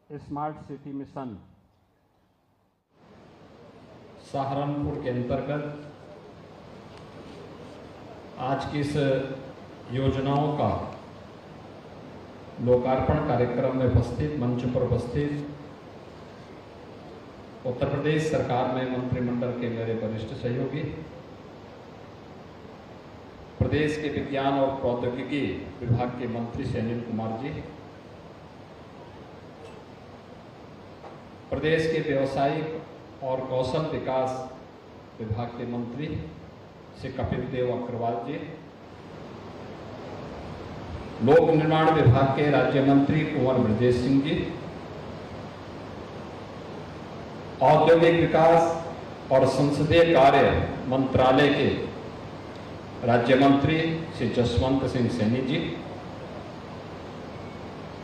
Smart city mission Saharanpur के अंतर्गत आज की इस योजनाओं का लोकार्पण कार्यक्रम में उपस्थित मंच पर उपस्थित उत्तर प्रदेश सरकार में मंत्रिमंडल के मेरे वरिष्ठ सहयोगी, प्रदेश के विज्ञान और प्रौद्योगिकी विभाग के मंत्री श्री अनिल कुमार जी, प्रदेश के व्यवसायिक और कौशल विकास विभाग के मंत्री श्री कपिल देव अग्रवाल जी, लोक निर्माण विभाग के राज्य मंत्री कुंवर ब्रजेश सिंह जी, औद्योगिक विकास और संसदीय कार्य मंत्रालय के राज्य मंत्री श्री जसवंत सिंह सैनी जी,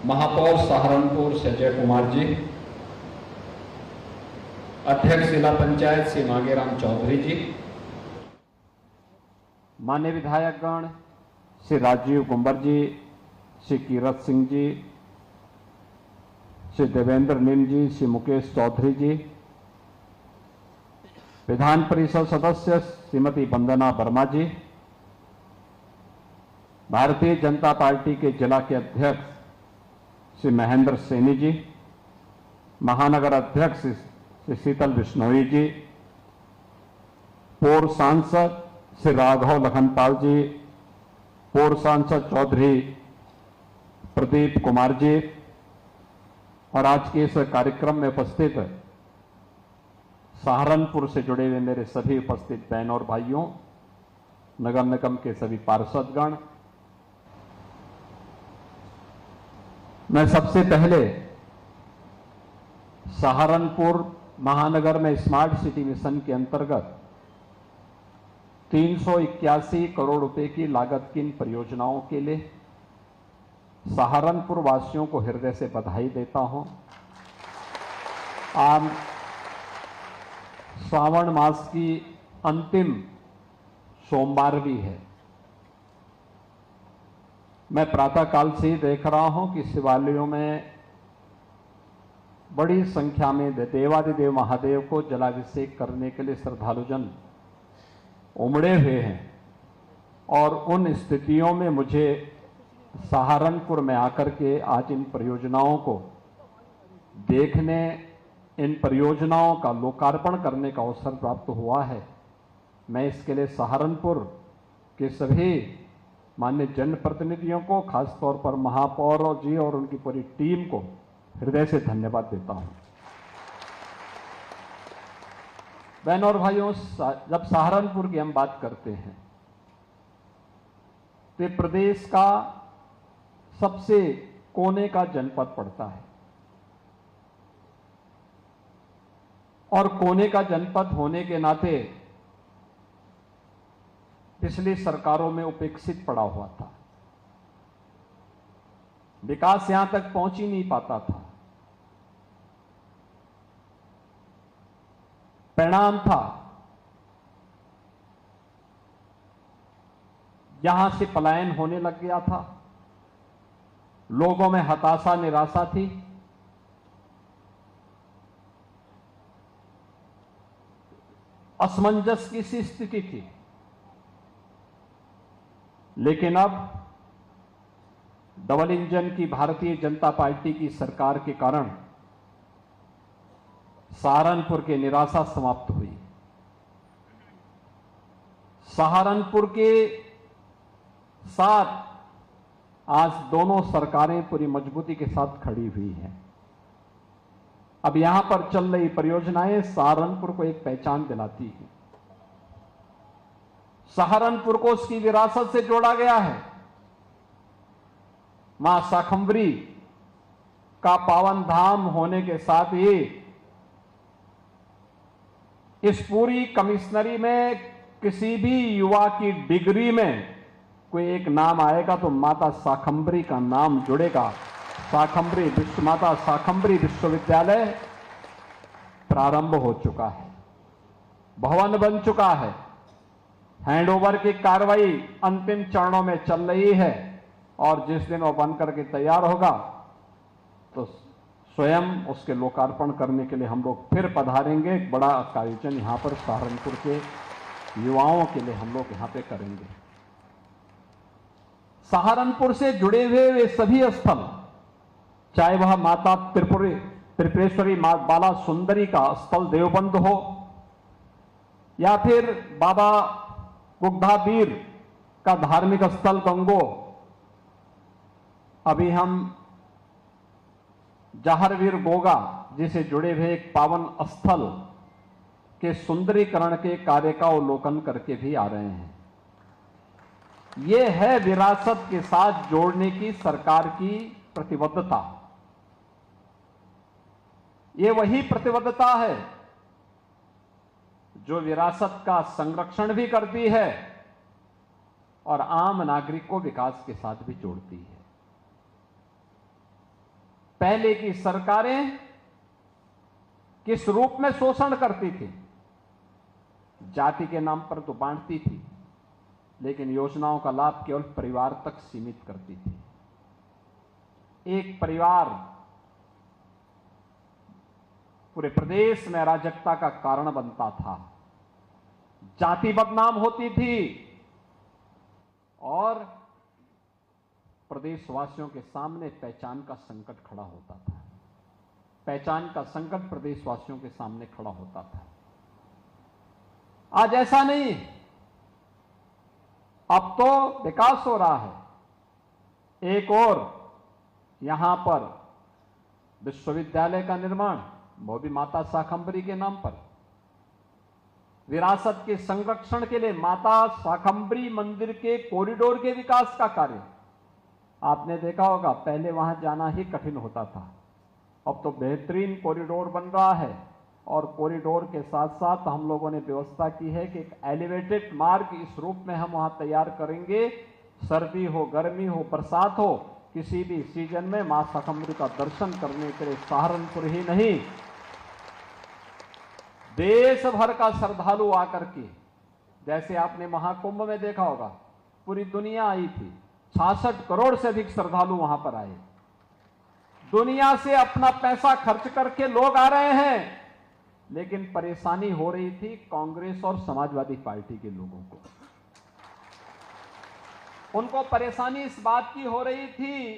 महापौर सहारनपुर श्री अजय कुमार जी, अध्यक्ष जिला पंचायत श्री मांगेराम चौधरी जी, मान्य विधायकगण श्री राजीव कुंवर जी, श्री कीरत सिंह जी, श्री देवेंद्र नीम जी, श्री मुकेश चौधरी जी, विधान परिषद सदस्य श्रीमती वंदना वर्मा जी, भारतीय जनता पार्टी के जिला के अध्यक्ष श्री महेंद्र सैनी जी, महानगर अध्यक्ष श्री शीतल बिश्नोई जी, पूर्व सांसद श्री राघव लखनपाल जी, पूर्व सांसद चौधरी प्रदीप कुमार जी और आज के इस कार्यक्रम में उपस्थित सहारनपुर से जुड़े हुए मेरे सभी उपस्थित बहन और भाइयों, नगर निगम के सभी पार्षदगण, मैं सबसे पहले सहारनपुर महानगर में स्मार्ट सिटी मिशन के अंतर्गत 381 करोड़ रुपए की लागत की इन परियोजनाओं के लिए सहारनपुर वासियों को हृदय से बधाई देता हूं। आज श्रावण मास की अंतिम सोमवार भी है। मैं प्रातःकाल से ही देख रहा हूं कि शिवालयों में बड़ी संख्या में देवादिदेव महादेव को जलाभिषेक करने के लिए श्रद्धालुजन उमड़े हुए हैं और उन स्थितियों में मुझे सहारनपुर में आकर के आज इन परियोजनाओं को देखने, इन परियोजनाओं का लोकार्पण करने का अवसर प्राप्त हुआ है। मैं इसके लिए सहारनपुर के सभी माननीय जनप्रतिनिधियों को, खासतौर पर महापौर जी और उनकी पूरी टीम को हृदय से धन्यवाद देता हूं। बहनों और भाइयों, जब सहारनपुर की हम बात करते हैं तो प्रदेश का सबसे कोने का जनपद पड़ता है और कोने का जनपद होने के नाते पिछली सरकारों में उपेक्षित पड़ा हुआ था। विकास यहां तक पहुंच ही नहीं पाता था। परिणाम था यहां से पलायन होने लग गया था, लोगों में हताशा निराशा थी, असमंजस की सी स्थिति थी। लेकिन अब डबल इंजन की भारतीय जनता पार्टी की सरकार के कारण सहारनपुर की निराशा समाप्त हुई। सहारनपुर के साथ आज दोनों सरकारें पूरी मजबूती के साथ खड़ी हुई हैं। अब यहां पर चल रही परियोजनाएं सहारनपुर को एक पहचान दिलाती हैं। सहारनपुर को उसकी विरासत से जोड़ा गया है। मां शाकंभरी का पावन धाम होने के साथ ही इस पूरी कमिश्नरी में किसी भी युवा की डिग्री में कोई एक नाम आएगा तो माता शाकंभरी का नाम जुड़ेगा। माता शाकंभरी विश्वविद्यालय प्रारंभ हो चुका है, भवन बन चुका है, हैंडओवर की कार्रवाई अंतिम चरणों में चल रही है और जिस दिन वो बनकर के तैयार होगा तो स्वयं उसके लोकार्पण करने के लिए हम लोग फिर पधारेंगे। एक बड़ा आयोजन यहाँ पर सहारनपुर के युवाओं के लिए हम लोग यहाँ पे करेंगे। सहारनपुर से जुड़े हुए वे सभी स्थल, चाहे वह माता त्रिपुरेश्वरी बाला सुंदरी का स्थल देवबंद हो, या फिर बाबा गुग्धाबीर का धार्मिक स्थल गंगो, अभी हम जहरवीर गोगा जिसे जुड़े हुए एक पावन स्थल के सुंदरीकरण के कार्य का अवलोकन करके भी आ रहे हैं। यह है विरासत के साथ जोड़ने की सरकार की प्रतिबद्धता। यह वही प्रतिबद्धता है जो विरासत का संरक्षण भी करती है और आम नागरिक को विकास के साथ भी जोड़ती है। पहले की सरकारें किस रूप में शोषण करती थी? जाति के नाम पर तो बांटती थी, लेकिन योजनाओं का लाभ केवल परिवार तक सीमित करती थी। एक परिवार पूरे प्रदेश में अराजकता का कारण बनता था, जाति बदनाम होती थी और प्रदेशवासियों के सामने पहचान का संकट खड़ा होता था। पहचान का संकट प्रदेशवासियों के सामने खड़ा होता था। आज ऐसा नहीं, अब तो विकास हो रहा है। एक और यहां पर विश्वविद्यालय का निर्माण, वो भी माता शाकंभरी के नाम पर। विरासत के संरक्षण के लिए माता शाकंभरी मंदिर के कॉरिडोर के विकास का कार्य आपने देखा होगा, पहले वहां जाना ही कठिन होता था। अब तो बेहतरीन कॉरिडोर बन रहा है और कॉरिडोर के साथ साथ हम लोगों ने व्यवस्था की है कि एक एलिवेटेड मार्ग इस रूप में हम वहां तैयार करेंगे। सर्दी हो, गर्मी हो, बरसात हो, किसी भी सीजन में मां शाकंभरी का दर्शन करने के लिए सहारनपुर ही नहीं, देश भर का श्रद्धालु आकर के, जैसे आपने महाकुंभ में देखा होगा, पूरी दुनिया आई थी, 66 करोड़ से अधिक श्रद्धालु वहां पर आए। दुनिया से अपना पैसा खर्च करके लोग आ रहे हैं, लेकिन परेशानी हो रही थी कांग्रेस और समाजवादी पार्टी के लोगों को। उनको परेशानी इस बात की हो रही थी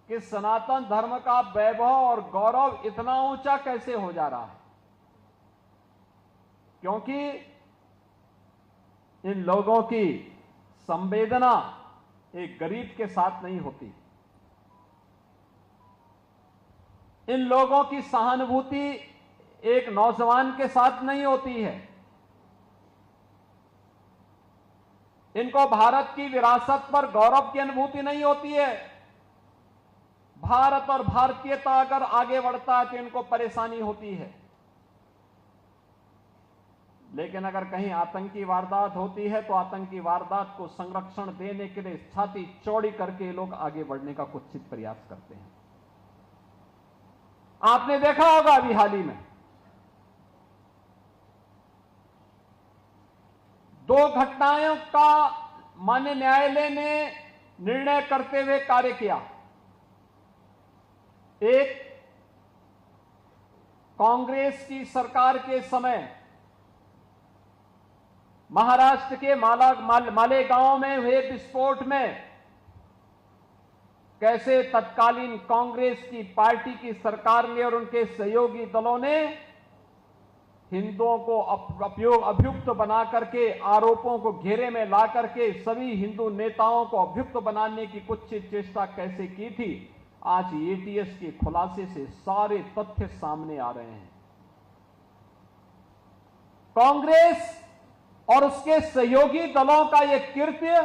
कि सनातन धर्म का वैभव और गौरव इतना ऊंचा कैसे हो जा रहा है, क्योंकि इन लोगों की संवेदना एक गरीब के साथ नहीं होती। इन लोगों की सहानुभूति एक नौजवान के साथ नहीं होती है। इनको भारत की विरासत पर गौरव की अनुभूति नहीं होती है। भारत और भारतीयता अगर आगे बढ़ता है तो इनको परेशानी होती है, लेकिन अगर कहीं आतंकी वारदात होती है तो आतंकी वारदात को संरक्षण देने के लिए छाती चौड़ी करके लोग आगे बढ़ने का कुत्सित प्रयास करते हैं। आपने देखा होगा अभी हाल ही में 2 घटनाओं का माननीय न्यायालय ने निर्णय करते हुए कार्य किया। एक, कांग्रेस की सरकार के समय महाराष्ट्र के मालेगांव में हुए विस्फोट में कैसे तत्कालीन कांग्रेस की पार्टी की सरकार ने और उनके सहयोगी दलों ने हिंदुओं को अभियुक्त बना करके, आरोपों को घेरे में ला करके सभी हिंदू नेताओं को अभियुक्त बनाने की कुत्सित चेष्टा कैसे की थी, आज एटीएस के खुलासे से सारे तथ्य सामने आ रहे हैं। कांग्रेस और उसके सहयोगी दलों का यह कृत्य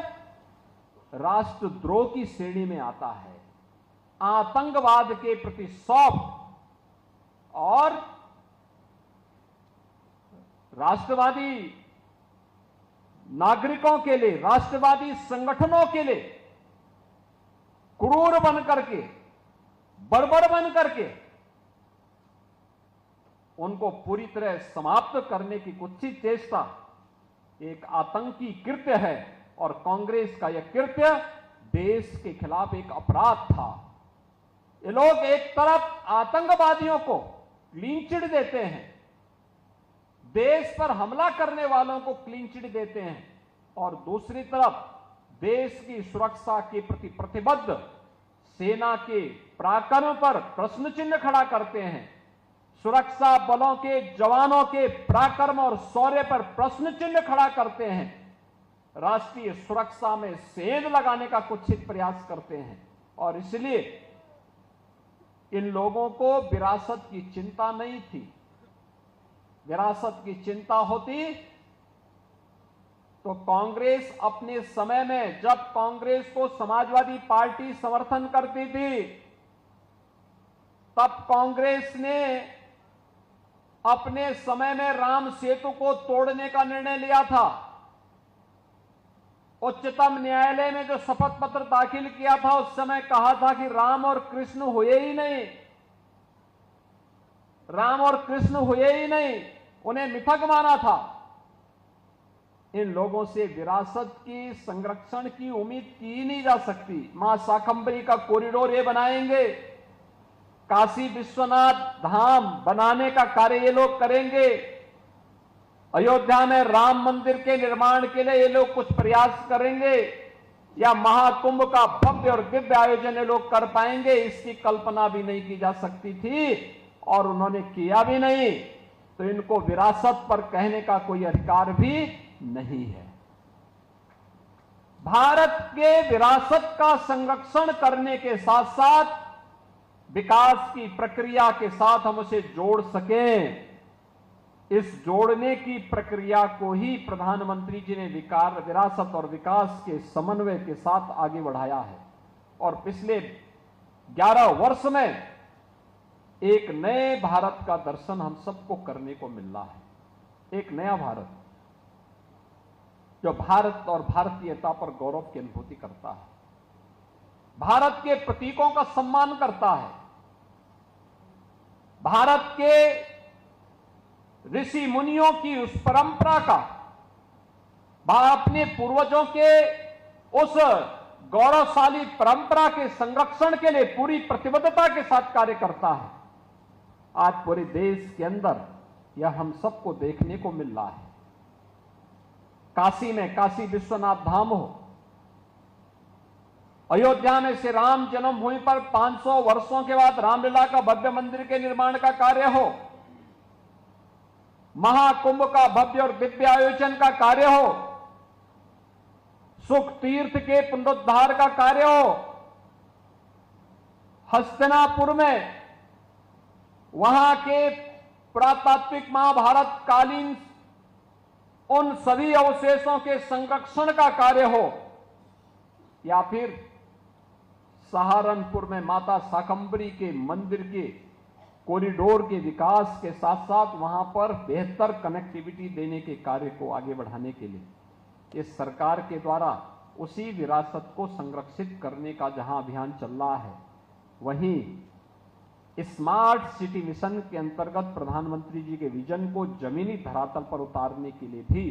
राष्ट्रद्रोह की श्रेणी में आता है। आतंकवाद के प्रति सौंप और राष्ट्रवादी नागरिकों के लिए, राष्ट्रवादी संगठनों के लिए क्रूर बन करके, बर्बर बन करके उनको पूरी तरह समाप्त करने की कुत्सित चेष्टा एक आतंकी कृत्य है और कांग्रेस का यह कृत्य देश के खिलाफ एक अपराध था। ये लोग एक तरफ आतंकवादियों को क्लीन चिट देते हैं, देश पर हमला करने वालों को क्लीन चिट देते हैं, और दूसरी तरफ देश की सुरक्षा के प्रति प्रतिबद्ध सेना के पराक्रम पर प्रश्न चिन्ह खड़ा करते हैं। सुरक्षा बलों के जवानों के पराक्रम और शौर्य पर प्रश्न चिन्ह खड़ा करते हैं। राष्ट्रीय सुरक्षा में सेंध लगाने का कुत्सित प्रयास करते हैं। और इसलिए इन लोगों को विरासत की चिंता नहीं थी। विरासत की चिंता होती तो कांग्रेस अपने समय में, जब कांग्रेस को समाजवादी पार्टी समर्थन करती थी, तब कांग्रेस ने अपने समय में राम सेतु को तोड़ने का निर्णय लिया था। उच्चतम न्यायालय में जो शपथ पत्र दाखिल किया था, उस समय कहा था कि राम और कृष्ण हुए ही नहीं, राम और कृष्ण हुए ही नहीं, उन्हें मिथक माना था। इन लोगों से विरासत की संरक्षण की उम्मीद की ही नहीं जा सकती। मां शाकंभरी का कॉरिडोर ये बनाएंगे, काशी विश्वनाथ धाम बनाने का कार्य ये लोग करेंगे, अयोध्या में राम मंदिर के निर्माण के लिए ये लोग कुछ प्रयास करेंगे, या महाकुंभ का भव्य और दिव्य आयोजन ये लोग कर पाएंगे, इसकी कल्पना भी नहीं की जा सकती थी और उन्होंने किया भी नहीं। तो इनको विरासत पर कहने का कोई अधिकार भी नहीं है। भारत के विरासत का संरक्षण करने के साथ साथ विकास की प्रक्रिया के साथ हम उसे जोड़ सकें, इस जोड़ने की प्रक्रिया को ही प्रधानमंत्री जी ने विरासत और विकास के समन्वय के साथ आगे बढ़ाया है। और पिछले 11 वर्ष में एक नए भारत का दर्शन हम सबको करने को मिल रहा है। एक नया भारत जो भारत और भारतीयता पर गौरव की अनुभूति करता है, भारत के प्रतीकों का सम्मान करता है, भारत के ऋषि मुनियों की उस परंपरा का, अपने पूर्वजों के उस गौरवशाली परंपरा के संरक्षण के लिए पूरी प्रतिबद्धता के साथ कार्य करता है। आज पूरे देश के अंदर यह हम सबको देखने को मिल रहा है। काशी में काशी विश्वनाथ धाम हो, अयोध्या में श्री राम जन्मभूमि पर 500 वर्षों के बाद रामलीला का भव्य मंदिर के निर्माण का कार्य हो, महाकुंभ का भव्य और दिव्य आयोजन का कार्य हो, सुख तीर्थ के पुनरुद्धार का कार्य हो, हस्तिनापुर में वहां के पुरातात्विक महाभारत कालीन उन सभी अवशेषों के संरक्षण का कार्य हो, या फिर सहारनपुर में माता शाकंभरी के मंदिर के कॉरिडोर के विकास के साथ साथ वहां पर बेहतर कनेक्टिविटी देने के कार्य को आगे बढ़ाने के लिए इस सरकार के द्वारा उसी विरासत को संरक्षित करने का जहां अभियान चल रहा है, वहीं स्मार्ट सिटी मिशन के अंतर्गत प्रधानमंत्री जी के विजन को जमीनी धरातल पर उतारने के लिए भी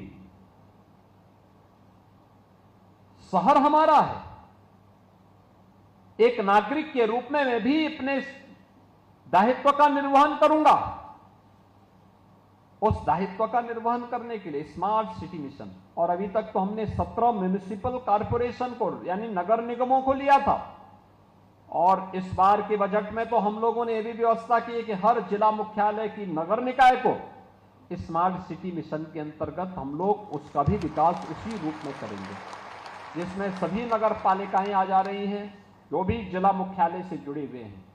शहर हमारा है। एक नागरिक के रूप में मैं भी अपने दायित्व का निर्वहन करूंगा। उस दायित्व का निर्वहन करने के लिए स्मार्ट सिटी मिशन, और अभी तक तो हमने 17 म्युनिसिपल कॉर्पोरेशन को यानी नगर निगमों को लिया था, और इस बार के बजट में तो हम लोगों ने यह भी व्यवस्था की है कि हर जिला मुख्यालय की नगर निकाय को स्मार्ट सिटी मिशन के अंतर्गत हम लोग उसका भी विकास उसी रूप में करेंगे, जिसमें सभी नगर पालिकाएं आ जा रही हैं जो भी जिला मुख्यालय से जुड़े हुए हैं,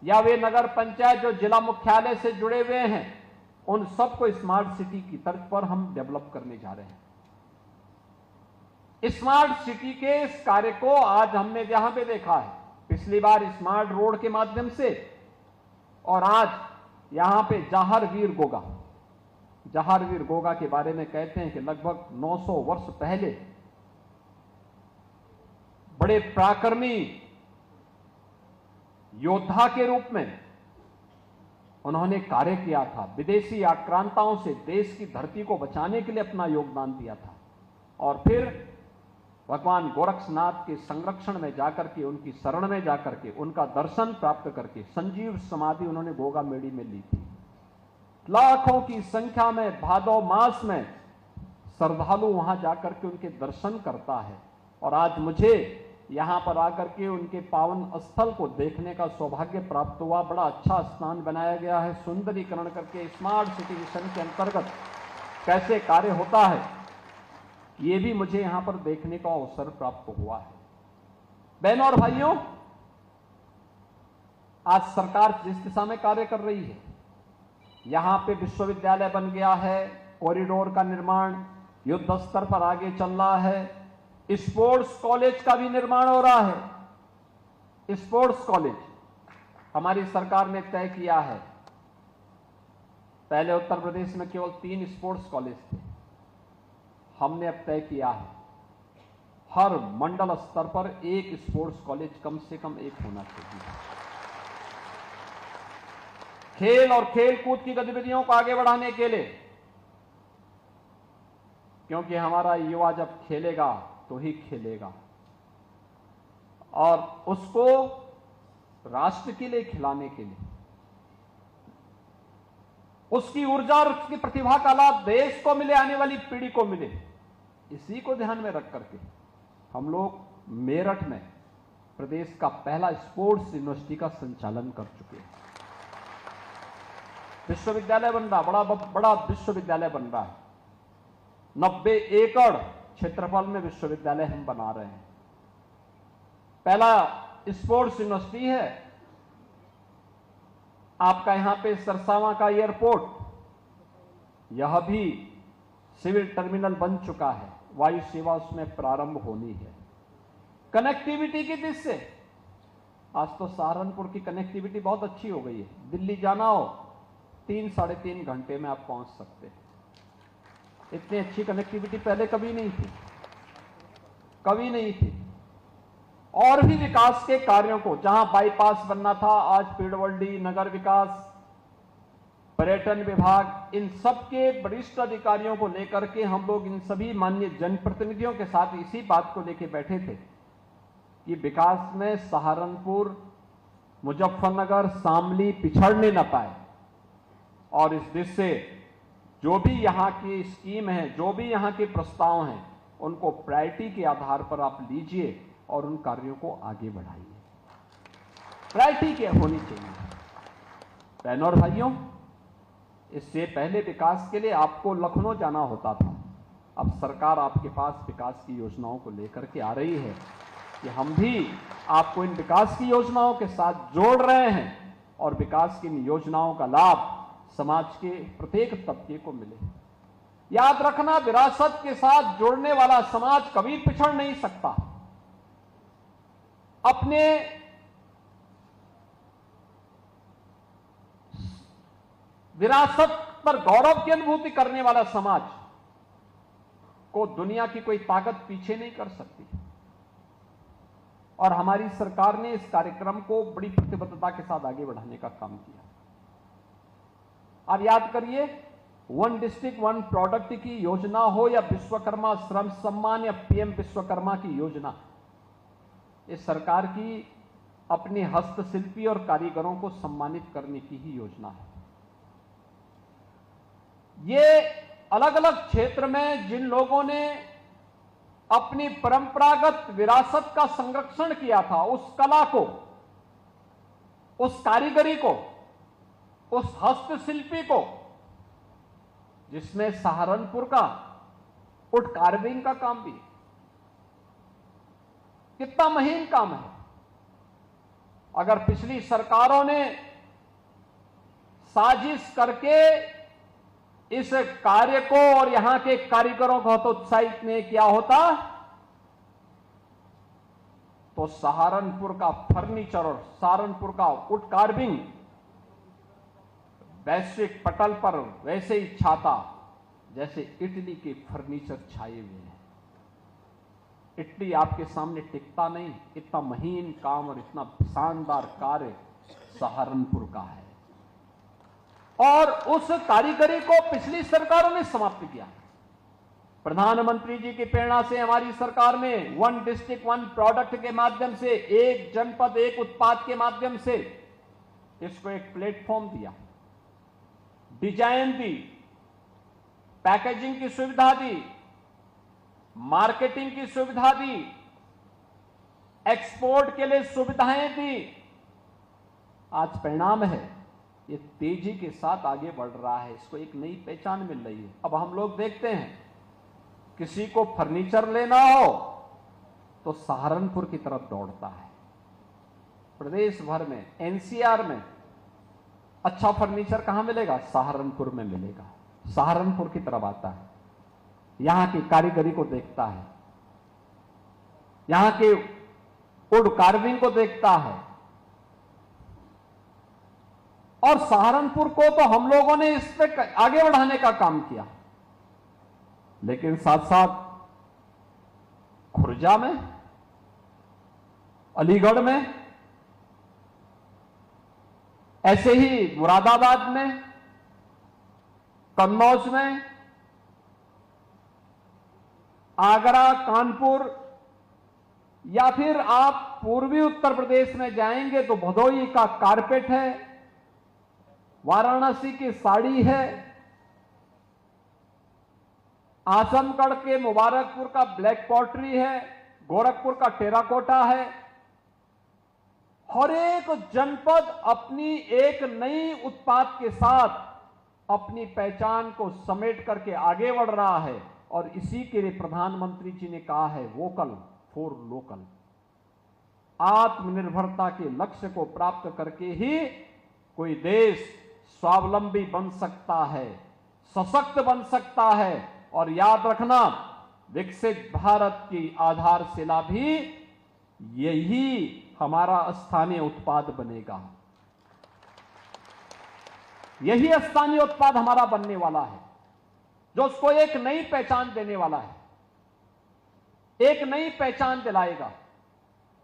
या वे नगर पंचायत जो जिला मुख्यालय से जुड़े हुए हैं, उन सबको स्मार्ट सिटी की तर्ज पर हम डेवलप करने जा रहे हैं। स्मार्ट सिटी के इस कार्य को आज हमने यहां पे देखा है, पिछली बार स्मार्ट रोड के माध्यम से, और आज यहां पे जहार वीर गोगा के बारे में कहते हैं कि लगभग 900 वर्ष पहले बड़े पराक्रमी योद्धा के रूप में उन्होंने कार्य किया था, विदेशी आक्रांताओं से देश की धरती को बचाने के लिए अपना योगदान दिया था, और फिर भगवान गोरक्षनाथ के संरक्षण में जाकर के, उनकी शरण में जाकर के, उनका दर्शन प्राप्त करके संजीव समाधि उन्होंने गोगा मेड़ी में ली थी। लाखों की संख्या में भादो मास में श्रद्धालु वहां जाकर के उनके दर्शन करता है। और आज मुझे यहां पर आकर के उनके पावन स्थल को देखने का सौभाग्य प्राप्त हुआ। बड़ा अच्छा स्थान बनाया गया है, सुंदरीकरण करके स्मार्ट सिटी मिशन के अंतर्गत कैसे कार्य होता है, ये भी मुझे यहां पर देखने का अवसर प्राप्त हुआ है। बहनों और भाइयों, आज सरकार जिस दिशा में कार्य कर रही है, यहां पे विश्वविद्यालय बन गया है, कॉरिडोर का निर्माण युद्ध स्तर पर आगे चल रहा है, स्पोर्ट्स कॉलेज का भी निर्माण हो रहा है। स्पोर्ट्स कॉलेज हमारी सरकार ने तय किया है। पहले उत्तर प्रदेश में केवल 3 स्पोर्ट्स कॉलेज थे, हमने अब तय किया है हर मंडल स्तर पर एक स्पोर्ट्स कॉलेज कम से कम एक होना चाहिए। खेल और खेल कूद की गतिविधियों को आगे बढ़ाने के लिए, क्योंकि हमारा युवा जब खेलेगा तो ही खेलेगा और उसको राष्ट्र के लिए खिलाने के लिए, उसकी ऊर्जा और उसकी प्रतिभा का लाभ देश को मिले, आने वाली पीढ़ी को मिले, इसी को ध्यान में रख करके हम लोग मेरठ में प्रदेश का पहला स्पोर्ट्स यूनिवर्सिटी का संचालन कर चुके हैं। विश्वविद्यालय बन रहा, बड़ा विश्वविद्यालय बन रहा है। 90 एकड़ क्षेत्रफल में विश्वविद्यालय हम बना रहे हैं। पहला स्पोर्ट्स यूनिवर्सिटी है। आपका यहां पे सरसावा का एयरपोर्ट, यह भी सिविल टर्मिनल बन चुका है, वायु सेवा उसमें प्रारंभ होनी है। कनेक्टिविटी की दृष्टि से आज तो सहारनपुर की कनेक्टिविटी बहुत अच्छी हो गई है। दिल्ली जाना हो 3-3.5 घंटे में आप पहुंच सकते हैं। इतनी अच्छी कनेक्टिविटी पहले कभी नहीं थी, कभी नहीं थी। और भी विकास के कार्यों को, जहां बाईपास बनना था, आज पीडब्ल्यूडी, नगर विकास, पर्यटन विभाग, इन सबके वरिष्ठ अधिकारियों को लेकर के हम लोग इन सभी माननीय जनप्रतिनिधियों के साथ इसी बात को लेकर बैठे थे कि विकास में सहारनपुर, मुजफ्फरनगर, शामली पिछड़ने न पाए। और इस दृष्टि से जो भी यहां की स्कीम है, जो भी यहां के प्रस्ताव हैं, उनको प्रायोरिटी के आधार पर आप लीजिए और उन कार्यों को आगे बढ़ाइए। प्रायोरिटी क्या होनी चाहिए? बहनों और भाइयों, इससे पहले विकास के लिए आपको लखनऊ जाना होता था। अब सरकार आपके पास विकास की योजनाओं को लेकर के आ रही है कि हम भी आपको इन विकास की योजनाओं के साथ जोड़ रहे हैं और विकास की इन योजनाओं का लाभ समाज के प्रत्येक तबके को मिले। याद रखना, विरासत के साथ जुड़ने वाला समाज कभी पिछड़ नहीं सकता। अपने विरासत पर गौरव की अनुभूति करने वाला समाज को दुनिया की कोई ताकत पीछे नहीं कर सकती। और हमारी सरकार ने इस कार्यक्रम को बड़ी प्रतिबद्धता के साथ आगे बढ़ाने का काम किया। आप याद करिए, 1 डिस्ट्रिक्ट 1 प्रोडक्ट की योजना हो या विश्वकर्मा श्रम सम्मान या पीएम विश्वकर्मा की योजना, इस सरकार की अपने हस्तशिल्पी और कारीगरों को सम्मानित करने की ही योजना है। ये अलग अलग क्षेत्र में जिन लोगों ने अपनी परंपरागत विरासत का संरक्षण किया था, उस कला को, उस कारीगरी को, उस हस्तशिल्पी को, जिसमें सहारनपुर का वुड कार्विंग का काम भी, कितना महीन काम है। अगर पिछली सरकारों ने साजिश करके इस कार्य को और यहां के कारीगरों को हतोत्साहित नहीं किया होता, तो सहारनपुर का फर्नीचर और सहारनपुर का वुड कार्विंग वैश्विक पटल पर वैसे ही छाता जैसे इटली के फर्नीचर छाए हुए हैं। इटली आपके सामने टिकता नहीं, इतना महीन काम और इतना शानदार कार्य सहारनपुर का है। और उस कारीगरी को पिछली सरकारों ने समाप्त किया। प्रधानमंत्री जी की प्रेरणा से हमारी सरकार ने वन डिस्ट्रिक्ट वन प्रोडक्ट के माध्यम से, एक जनपद एक उत्पाद के माध्यम से इसको एक प्लेटफॉर्म दिया, डिजाइन दी, पैकेजिंग की सुविधा दी, मार्केटिंग की सुविधा दी, एक्सपोर्ट के लिए सुविधाएं दी। आज परिणाम है, ये तेजी के साथ आगे बढ़ रहा है, इसको एक नई पहचान मिल रही है। अब हम लोग देखते हैं, किसी को फर्नीचर लेना हो तो सहारनपुर की तरफ दौड़ता है। प्रदेश भर में, एनसीआर में अच्छा फर्नीचर कहां मिलेगा? सहारनपुर में मिलेगा। सहारनपुर की तरफ आता है, यहां की कारीगरी को देखता है, यहां के वुड कार्विंग को देखता है। और सहारनपुर को तो हम लोगों ने इस पे आगे बढ़ाने का काम किया, लेकिन साथ साथ खुर्जा में, अलीगढ़ में, ऐसे ही मुरादाबाद में, कन्नौज में, आगरा, कानपुर, या फिर आप पूर्वी उत्तर प्रदेश में जाएंगे तो भदोही का कारपेट है, वाराणसी की साड़ी है, आजमगढ़ के मुबारकपुर का ब्लैक पॉटरी है, गोरखपुर का टेराकोटा है। हर एक जनपद अपनी एक नई उत्पाद के साथ अपनी पहचान को समेट करके आगे बढ़ रहा है। और इसी के लिए प्रधानमंत्री जी ने कहा है, वोकल फॉर लोकल। आत्मनिर्भरता के लक्ष्य को प्राप्त करके ही कोई देश स्वावलंबी बन सकता है, सशक्त बन सकता है। और याद रखना, विकसित भारत की आधारशिला भी यही हमारा स्थानीय उत्पाद बनेगा। यही स्थानीय उत्पाद हमारा बनने वाला है, जो उसको एक नई पहचान देने वाला है, एक नई पहचान दिलाएगा।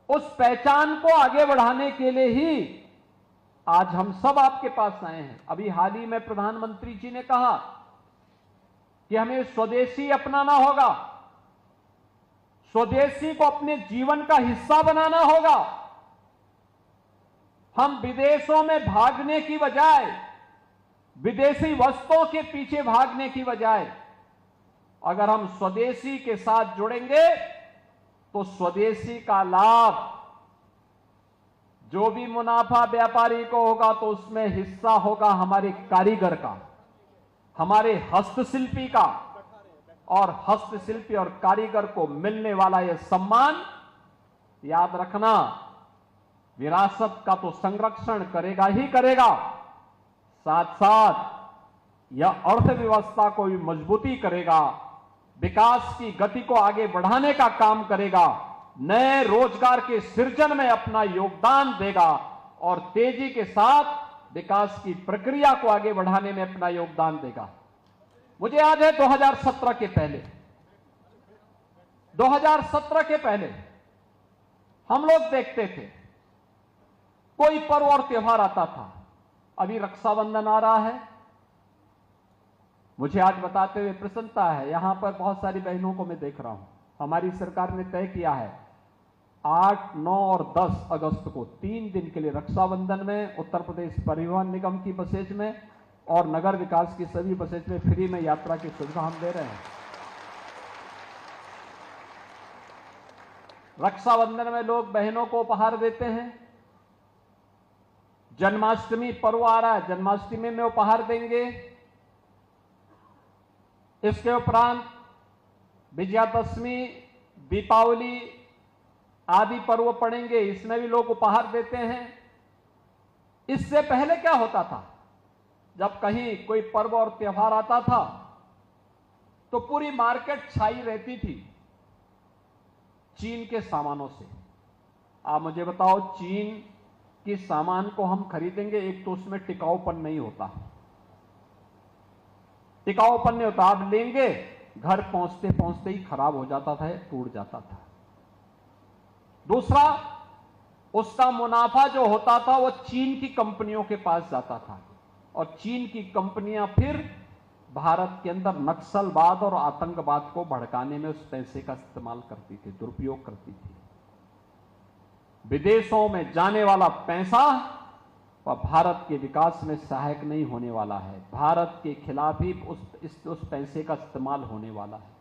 उस पहचान को आगे बढ़ाने के लिए ही आज हम सब आपके पास आए हैं। अभी हाल ही में प्रधानमंत्री जी ने कहा कि हमें स्वदेशी अपनाना होगा, स्वदेशी को अपने जीवन का हिस्सा बनाना होगा। हम विदेशों में भागने की बजाय, विदेशी वस्तुओं के पीछे भागने की बजाय, अगर हम स्वदेशी के साथ जुड़ेंगे तो स्वदेशी का लाभ, जो भी मुनाफा व्यापारी को होगा तो उसमें हिस्सा होगा हमारे कारीगर का, हमारे हस्तशिल्पी का। और हस्तशिल्पी और कारीगर को मिलने वाला यह सम्मान, याद रखना, विरासत का तो संरक्षण करेगा ही करेगा, साथ साथ यह अर्थव्यवस्था को भी मजबूती करेगा, विकास की गति को आगे बढ़ाने का काम करेगा, नए रोजगार के सृजन में अपना योगदान देगा और तेजी के साथ विकास की प्रक्रिया को आगे बढ़ाने में अपना योगदान देगा। मुझे याद है 2017 के पहले, 2017 के पहले हम लोग देखते थे, कोई पर्व और त्योहार आता था। अभी रक्षाबंधन आ रहा है, मुझे आज बताते हुए प्रसन्नता है, यहां पर बहुत सारी बहनों को मैं देख रहा हूं। हमारी सरकार ने तय किया है 8, 9 और 10 अगस्त को 3 दिन के लिए रक्षाबंधन में उत्तर प्रदेश परिवहन निगम की बसेज में और नगर विकास की सभी बसेज में फ्री में यात्रा की सुविधा हम दे रहे हैं। रक्षाबंधन में लोग बहनों को उपहार देते हैं। जन्माष्टमी पर्व आ रहा है, जन्माष्टमी में उपहार देंगे। इसके उपरांत विजयादशमी, दीपावली आदि पर्व पड़ेंगे, इसमें भी लोग उपहार देते हैं। इससे पहले क्या होता था, जब कहीं कोई पर्व और त्योहार आता था तो पूरी मार्केट छाई रहती थी चीन के सामानों से। आप मुझे बताओ, चीन के सामान को हम खरीदेंगे, एक तो उसमें टिकाऊपन नहीं होता, टिकाऊपन नहीं होता। आप लेंगे, घर पहुंचते पहुंचते ही खराब हो जाता था, टूट जाता था। दूसरा, उसका मुनाफा जो होता था वो चीन की कंपनियों के पास जाता था और चीन की कंपनियां फिर भारत के अंदर नक्सलवाद और आतंकवाद को भड़काने में उस पैसे का इस्तेमाल करती थी, दुरुपयोग करती थी। विदेशों में जाने वाला पैसा वह भारत के विकास में सहायक नहीं होने वाला है, भारत के खिलाफ ही उस पैसे का इस्तेमाल होने वाला है।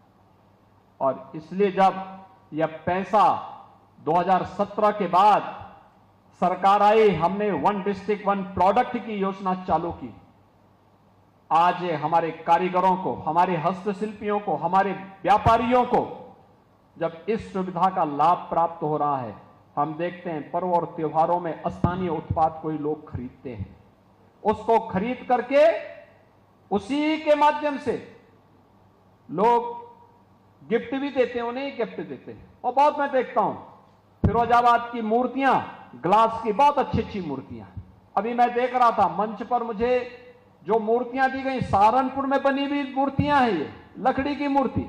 और इसलिए जब यह पैसा 2017 के बाद सरकार आई, हमने वन डिस्ट्रिक्ट वन प्रोडक्ट की योजना चालू की। आज हमारे कारीगरों को, हमारे हस्तशिल्पियों को, हमारे व्यापारियों को जब इस सुविधा का लाभ प्राप्त हो रहा है, हम देखते हैं पर्व और त्योहारों में स्थानीय उत्पाद कोई लोग खरीदते हैं, उसको खरीद करके उसी के माध्यम से लोग गिफ्ट भी देते हैं, उन्हें गिफ्ट देते हैं। और बहुत मैं देखता हूं फिरोजाबाद की मूर्तियां, ग्लास की बहुत अच्छी अच्छी मूर्तियां। अभी मैं देख रहा था मंच पर, मुझे जो मूर्तियां दी गई सहारनपुर में बनी हुई मूर्तियां हैं, ये लकड़ी की मूर्ति,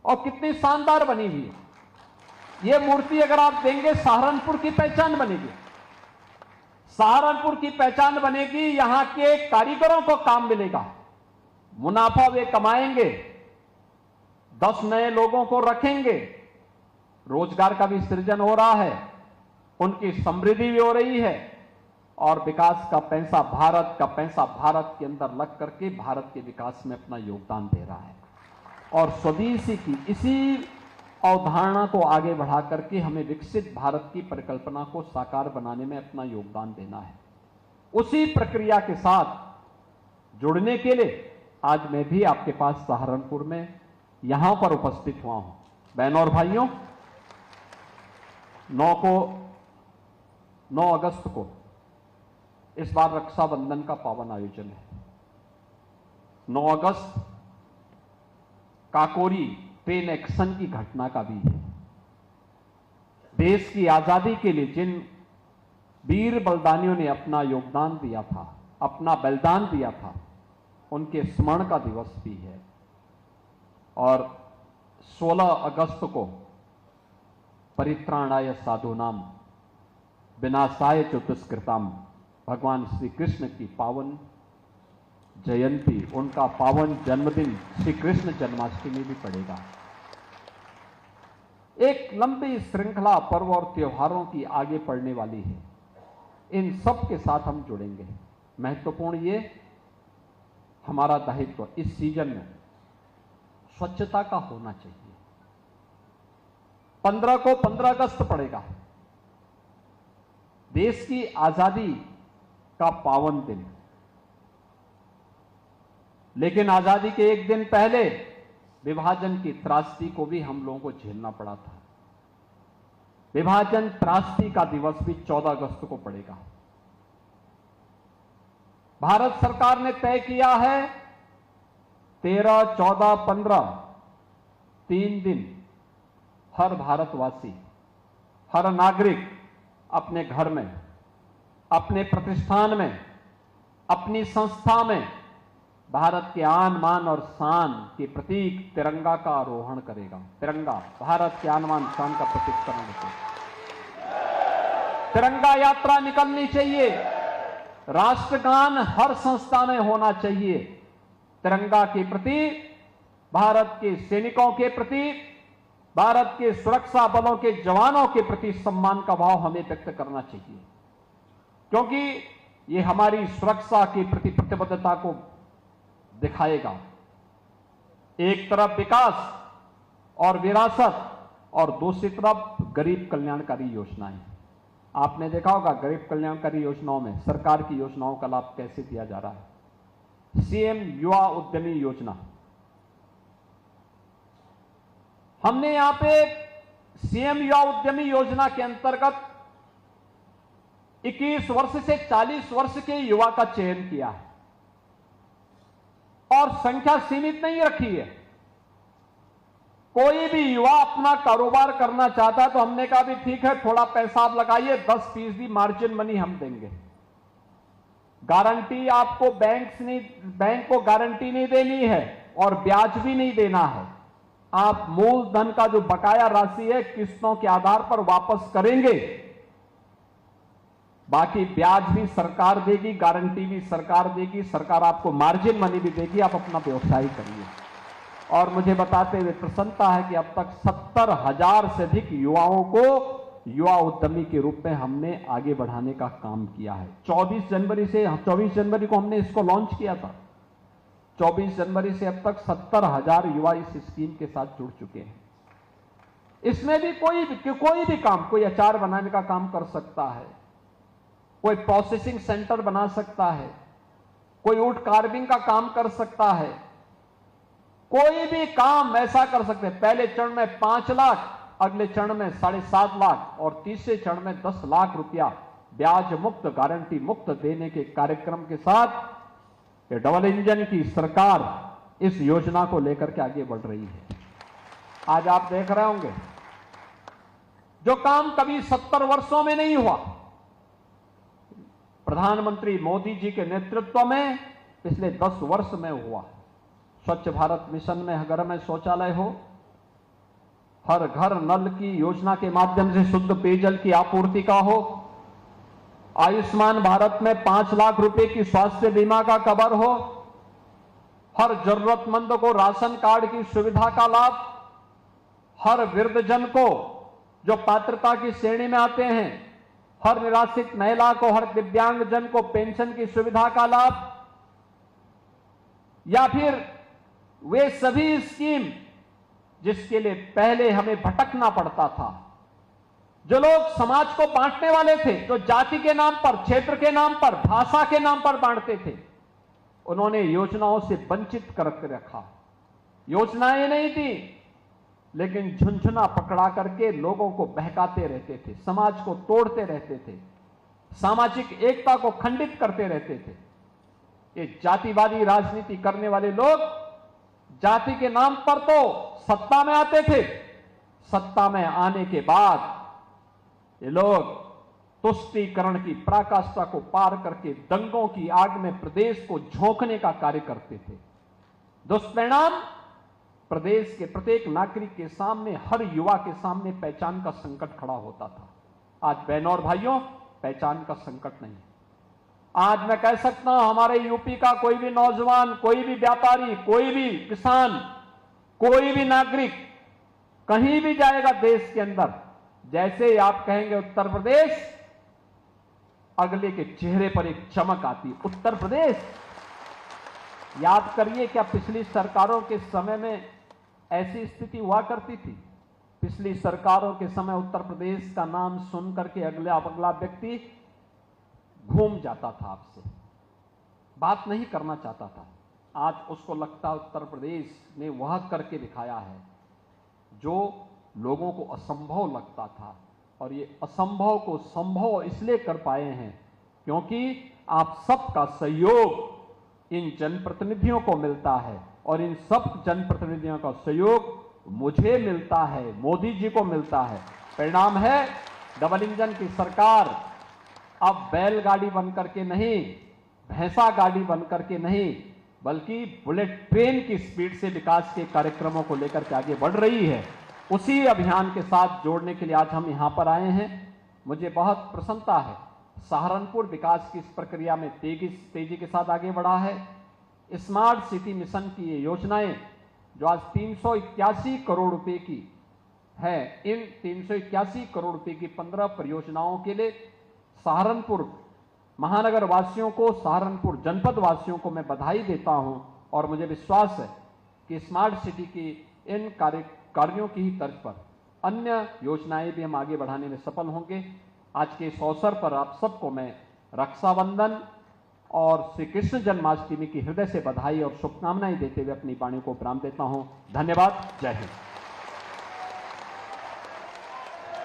और कितनी शानदार बनी हुई है। ये मूर्ति अगर आप देंगे सहारनपुर की पहचान बनेगी, सहारनपुर की पहचान बनेगी, यहां के कारीगरों को काम मिलेगा, मुनाफा वे कमाएंगे, 10 नए लोगों को रखेंगे, रोजगार का भी सृजन हो रहा है, उनकी समृद्धि भी हो रही है, और विकास का पैसा, भारत का पैसा भारत के अंदर लग करके भारत के विकास में अपना योगदान दे रहा है। और स्वदेशी की इसी अवधारणा को आगे बढ़ा करके हमें विकसित भारत की परिकल्पना को साकार बनाने में अपना योगदान देना है। उसी प्रक्रिया के साथ जुड़ने के लिए आज मैं भी आपके पास सहारनपुर में यहां पर उपस्थित हुआ हूं। बहनों और भाइयों, 9 अगस्त को इस बार रक्षाबंधन का पावन आयोजन है। 9 अगस्त काकोरी ट्रेन एक्शन की घटना का भी है। देश की आजादी के लिए जिन वीर बलिदानियों ने अपना योगदान दिया था, अपना बलिदान दिया था, उनके स्मरण का दिवस भी है। और 16 अगस्त को परित्राणाय साधूनाम विनाशाय च दुष्कृताम, भगवान श्री कृष्ण की पावन जयंती, उनका पावन जन्मदिन श्री कृष्ण जन्माष्टमी भी पड़ेगा। एक लंबी श्रृंखला पर्व और त्योहारों की आगे पड़ने वाली है। इन सब के साथ हम जुड़ेंगे। महत्वपूर्ण ये हमारा दायित्व इस सीजन में स्वच्छता का होना चाहिए। 15 को 15 अगस्त पड़ेगा, देश की आजादी का पावन दिन। लेकिन आजादी के एक दिन पहले विभाजन की त्रासदी को भी हम लोगों को झेलना पड़ा था। विभाजन त्रासदी का दिवस भी 14 अगस्त को पड़ेगा। भारत सरकार ने तय किया है 13, 14, 15 3 दिन हर भारतवासी, हर नागरिक अपने घर में, अपने प्रतिष्ठान में, अपनी संस्था में भारत के आन मान और शान के प्रतीक तिरंगा का आरोहण करेगा। तिरंगा भारत के आन मान शान का प्रतीक करेगा। तिरंगा यात्रा निकलनी चाहिए। राष्ट्रगान हर संस्था में होना चाहिए। तिरंगा के प्रति, भारत के सैनिकों के प्रति, भारत के सुरक्षा बलों के जवानों के प्रति सम्मान का भाव हमें व्यक्त करना चाहिए, क्योंकि ये हमारी सुरक्षा के प्रति प्रतिबद्धता को दिखाएगा। एक तरफ विकास और विरासत और दूसरी तरफ गरीब कल्याणकारी योजनाएं। आपने देखा होगा गरीब कल्याणकारी योजनाओं में सरकार की योजनाओं का लाभ कैसे दिया जा रहा है। सीएम युवा उद्यमी योजना, हमने यहां पे सीएम युवा उद्यमी योजना के अंतर्गत 21 वर्ष से 40 वर्ष के युवा का चयन किया है और संख्या सीमित नहीं रखी है। कोई भी युवा अपना कारोबार करना चाहता है तो हमने कहा भी ठीक है, थोड़ा पैसा आप लगाइए, 10% मार्जिन मनी हम देंगे। गारंटी आपको बैंक को गारंटी नहीं देनी है और ब्याज भी नहीं देना है। आप मूलधन का जो बकाया राशि है किस्तों के आधार पर वापस करेंगे। बाकी ब्याज भी सरकार देगी, गारंटी भी सरकार देगी, सरकार आपको मार्जिन मनी भी देगी, आप अपना व्यवसाय करिए। और मुझे बताते हुए प्रसन्नता है कि अब तक 70,000 से अधिक युवाओं को युवा उद्यमी के रूप में हमने आगे बढ़ाने का काम किया है। 24 जनवरी को हमने इसको लॉन्च किया था। 24 जनवरी से अब तक 70,000 युवा इस स्कीम के साथ जुड़ चुके हैं। इसमें भी कोई भी काम, कोई अचार बनाने का काम कर सकता है, कोई प्रोसेसिंग सेंटर बना सकता है, कोई वुड कार्विंग का काम कर सकता है, कोई भी काम ऐसा कर सकते हैं। पहले चरण में 5 लाख, अगले चरण में 7.5 लाख और तीसरे चरण में 10 लाख रुपया ब्याज मुक्त, गारंटी मुक्त देने के कार्यक्रम के साथ ये डबल इंजन की सरकार इस योजना को लेकर के आगे बढ़ रही है। आज आप देख रहे होंगे जो काम कभी 70 वर्षों में नहीं हुआ, प्रधानमंत्री मोदी जी के नेतृत्व में पिछले 10 वर्ष में हुआ। स्वच्छ भारत मिशन में घर में शौचालय हो, हर घर नल की योजना के माध्यम से शुद्ध पेयजल की आपूर्ति का हो, आयुष्मान भारत में 5 लाख रुपए की स्वास्थ्य बीमा का कवर हो, हर जरूरतमंद को राशन कार्ड की सुविधा का लाभ, हर वृद्धजन को जो पात्रता की श्रेणी में आते हैं, हर निराश्रित महिला को, हर दिव्यांगजन को पेंशन की सुविधा का लाभ, या फिर वे सभी स्कीम जिसके लिए पहले हमें भटकना पड़ता था, जो लोग समाज को बांटने वाले थे, जो जाति के नाम पर, क्षेत्र के नाम पर, भाषा के नाम पर बांटते थे, उन्होंने योजनाओं से वंचित करके रखा। योजनाएं नहीं थी, लेकिन झुनझुना पकड़ा करके लोगों को बहकाते रहते थे, समाज को तोड़ते रहते थे, सामाजिक एकता को खंडित करते रहते थे। ये जातिवादी राजनीति करने वाले लोग जाति के नाम पर तो सत्ता में आते थे, सत्ता में आने के बाद ये लोग तुष्टीकरण की पराकाष्ठा को पार करके दंगों की आग में प्रदेश को झोंकने का कार्य करते थे। दुष्परिणाम प्रदेश के प्रत्येक नागरिक के सामने, हर युवा के सामने पहचान का संकट खड़ा होता था। आज बहनों और भाइयों, पहचान का संकट नहीं। आज मैं कह सकता हूं हमारे यूपी का कोई भी नौजवान, कोई भी व्यापारी, कोई भी किसान, कोई भी नागरिक कहीं भी जाएगा देश के अंदर, जैसे ही आप कहेंगे उत्तर प्रदेश, अगले के चेहरे पर एक चमक आती। उत्तर प्रदेश, याद करिए क्या पिछली सरकारों के समय में ऐसी स्थिति हुआ करती थी? पिछली सरकारों के समय उत्तर प्रदेश का नाम सुन करके अगला व्यक्ति घूम जाता था, आपसे बात नहीं करना चाहता था। आज उसको लगता है उत्तर प्रदेश ने वह करके दिखाया है जो लोगों को असंभव लगता था, और ये असंभव को संभव इसलिए कर पाए हैं क्योंकि आप सबका सहयोग इन जनप्रतिनिधियों को मिलता है, और इन सब जनप्रतिनिधियों का सहयोग मुझे मिलता है, मोदी जी को मिलता है। परिणाम है डबल इंजन की सरकार अब बैलगाड़ी बनकर के नहीं, भैंसा गाड़ी बनकर के नहीं, बल्कि बुलेट ट्रेन की स्पीड से विकास के कार्यक्रमों को लेकर के आगे बढ़ रही है। उसी अभियान के साथ जोड़ने के लिए आज हम यहां पर आए हैं। मुझे बहुत प्रसन्नता है, सहारनपुर विकास की इस प्रक्रिया में तेजी के साथ आगे बढ़ा है। स्मार्ट सिटी मिशन की ये योजनाएं जो आज 381 करोड़ रुपए की है, इन 381 करोड़ रुपए की 15 परियोजनाओं के लिए सहारनपुर महानगर वासियों को, सहारनपुर जनपद वासियों को मैं बधाई देता हूं, और मुझे विश्वास है कि स्मार्ट सिटी की इन कार्यों की ही तर्ज पर अन्य योजनाएं भी हम आगे बढ़ाने में सफल होंगे। आज के इस अवसर पर आप सबको मैं रक्षाबंधन और श्री कृष्ण जन्माष्टमी की हृदय से बधाई और शुभकामनाएं देते हुए अपनी वाणी को विराम देता हूं। धन्यवाद। जय हिंद।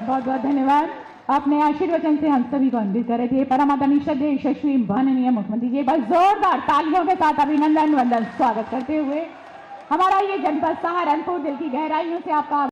बहुत बहुत धन्यवाद। अपने आशीर्वचन से हम सभी को अन्वित कर रहे थे। परमादरणीय श्रद्धेय यशस्वी माननीय मुख्यमंत्री जी, बस जोरदार तालियों के साथ अभिनंदन वंदन स्वागत करते हुए हमारा ये जनपद सहारनपुर दिल की गहराइयों से आपका